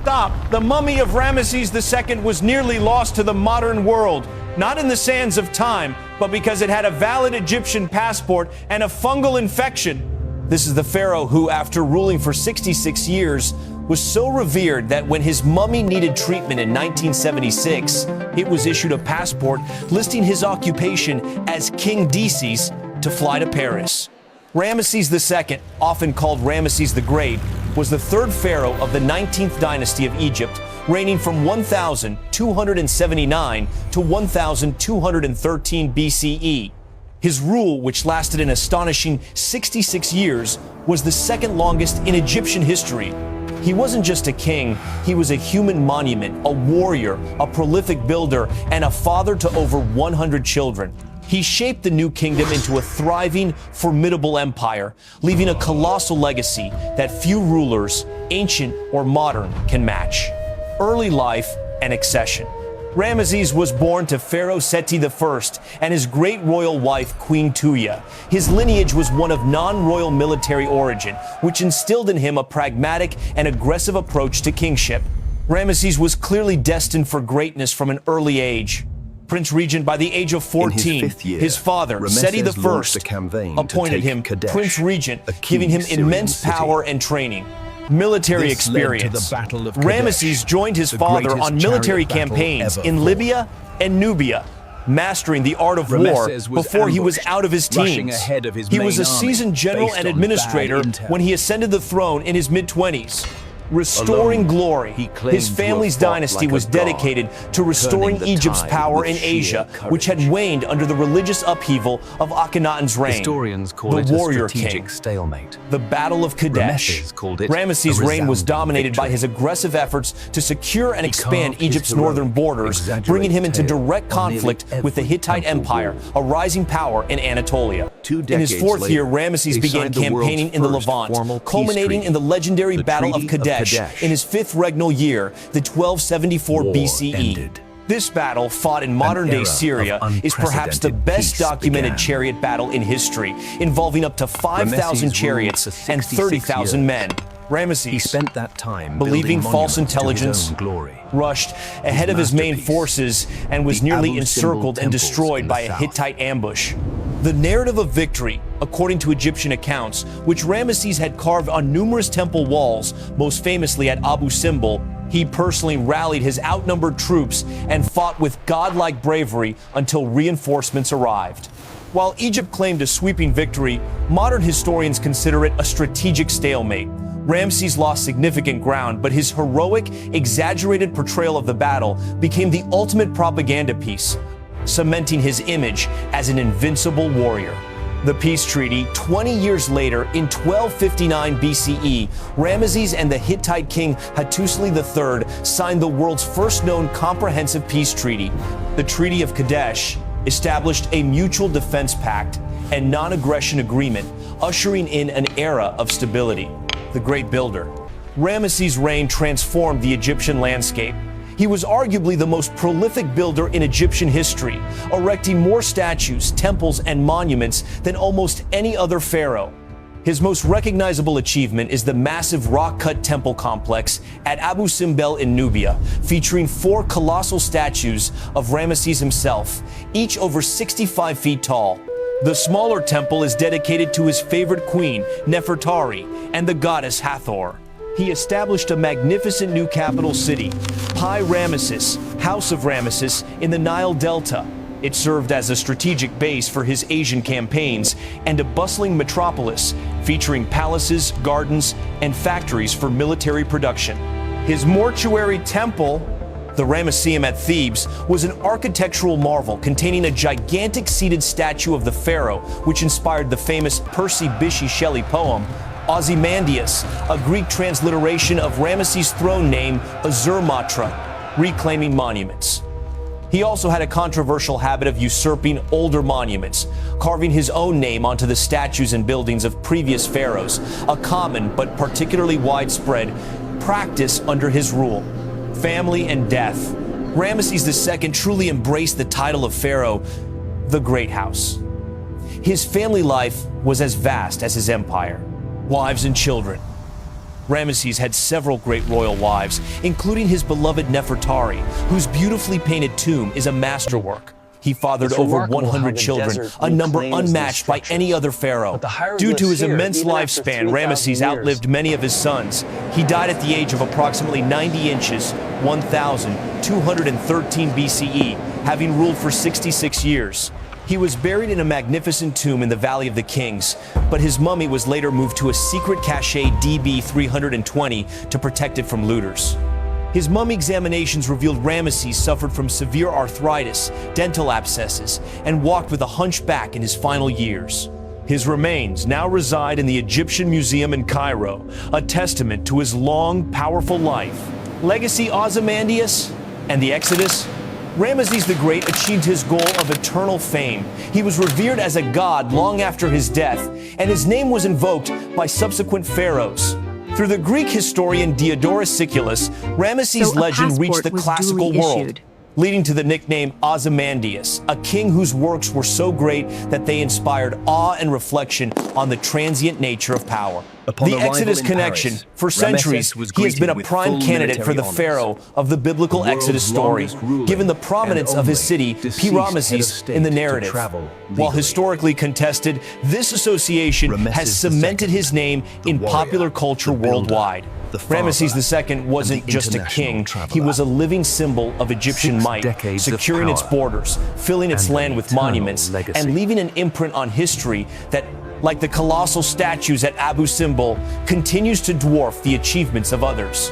Stop! The mummy of Ramesses II was nearly lost to the modern world, not in the sands of time, but because it had a valid Egyptian passport and a fungal infection. This is the pharaoh who, after ruling for 66 years, was so revered that when his mummy needed treatment in 1976, it was issued a passport listing his occupation as King Deses to fly to Paris. Ramesses II, often called Ramesses the Great, was the third pharaoh of the 19th dynasty of Egypt, reigning from 1279 to 1213 BCE. His rule, which lasted an astonishing 66 years, was the second longest in Egyptian history. He wasn't just a king, he was a human monument, a warrior, a prolific builder, and a father to over 100 children. He shaped the new kingdom into a thriving, formidable empire, leaving a colossal legacy that few rulers, ancient or modern, can match. Early life and accession. Ramesses was born to Pharaoh Seti I and his great royal wife, Queen Tuya. His lineage was one of non-royal military origin, which instilled in him a pragmatic and aggressive approach to kingship. Ramesses was clearly destined for greatness from an early age. Prince Regent by the age of 14, his father, Seti I, appointed him Prince Regent, giving him immense power and training. Military experience. Ramesses joined his father on military campaigns in Libya and Nubia, mastering the art of war before he was out of his teens. He was a seasoned general and administrator when he ascended the throne in his mid-20s. Restoring glory. His family's dynasty was dedicated to restoring Egypt's power in Asia, which had waned under the religious upheaval of Akhenaten's reign. Historians call the it warrior a strategic king. stalemate. The Battle of Kadesh. Ramesses' reign was dominated by his aggressive efforts to secure and expand Egypt's northern borders, bringing him into direct conflict with the Hittite Empire, a rising power in Anatolia. In his fourth year, Ramesses began campaigning in the Levant, culminating in the legendary Battle of Kadesh in his fifth regnal year, the 1274 BCE. This battle, fought in modern-day Syria, is perhaps the best documented chariot battle in history, involving up to 5,000 chariots and 30,000 men. Ramesses, spent that time believing false intelligence, rushed ahead of his main forces and was nearly encircled and destroyed by a Hittite ambush. The narrative of victory, according to Egyptian accounts, which Ramesses had carved on numerous temple walls, most famously at Abu Simbel, he personally rallied his outnumbered troops and fought with godlike bravery until reinforcements arrived. While Egypt claimed a sweeping victory, modern historians consider it a strategic stalemate. Ramesses lost significant ground, but his heroic, exaggerated portrayal of the battle became the ultimate propaganda piece, cementing his image as an invincible warrior. The peace treaty, 20 years later, in 1259 BCE, Ramesses and the Hittite king Hattusili III signed the world's first known comprehensive peace treaty. The Treaty of Kadesh established a mutual defense pact and non-aggression agreement, ushering in an era of stability. The Great Builder. Ramesses' reign transformed the Egyptian landscape. He was arguably the most prolific builder in Egyptian history, erecting more statues, temples, and monuments than almost any other pharaoh. His most recognizable achievement is the massive rock-cut temple complex at Abu Simbel in Nubia, featuring 4 colossal statues of Ramesses himself, each over 65 feet tall. The smaller temple is dedicated to his favorite queen, Nefertari, and the goddess Hathor. He established a magnificent new capital city, Pi Ramesses, House of Ramesses, in the Nile Delta. It served as a strategic base for his Asian campaigns and a bustling metropolis featuring palaces, gardens, and factories for military production. His mortuary temple, the Ramesseum at Thebes, was an architectural marvel containing a gigantic seated statue of the pharaoh, which inspired the famous Percy Bysshe Shelley poem, Ozymandias, a Greek transliteration of Ramesses' throne name, Azurmatra, reclaiming monuments. He also had a controversial habit of usurping older monuments, carving his own name onto the statues and buildings of previous pharaohs, a common but particularly widespread practice under his rule. Family and death. Ramesses II truly embraced the title of Pharaoh, the Great House. His family life was as vast as his empire. Wives and children. Ramesses had several great royal wives, including his beloved Nefertari, whose beautifully painted tomb is a masterwork. He fathered over 100 children, a number unmatched by any other pharaoh. Due to his immense lifespan, Ramesses outlived many of his sons. He died at the age of approximately 90 inches, 1,213 BCE, having ruled for 66 years. He was buried in a magnificent tomb in the Valley of the Kings, but his mummy was later moved to a secret cache DB 320 to protect it from looters. His mummy examinations revealed Ramesses suffered from severe arthritis, dental abscesses, and walked with a hunchback in his final years. His remains now reside in the Egyptian Museum in Cairo, a testament to his long, powerful life. Legacy Ozymandias and the Exodus. Ramesses the Great achieved his goal of eternal fame. He was revered as a god long after his death, and his name was invoked by subsequent pharaohs. Through the Greek historian Diodorus Siculus, Ramesses' legend reached the classical world, leading to the nickname Ozymandias, a king whose works were so great that they inspired awe and reflection on the transient nature of power. The Exodus connection. For centuries, he has been a prime candidate for the pharaoh of the biblical Exodus story, given the prominence of his city, Ramesses, in the narrative. While historically contested, this association has cemented his name in popular culture worldwide. Ramesses II wasn't just a king, he was a living symbol of Egyptian might, securing its borders, filling its land with monuments, and leaving an imprint on history that, like the colossal statues at Abu Simbel, continues to dwarf the achievements of others.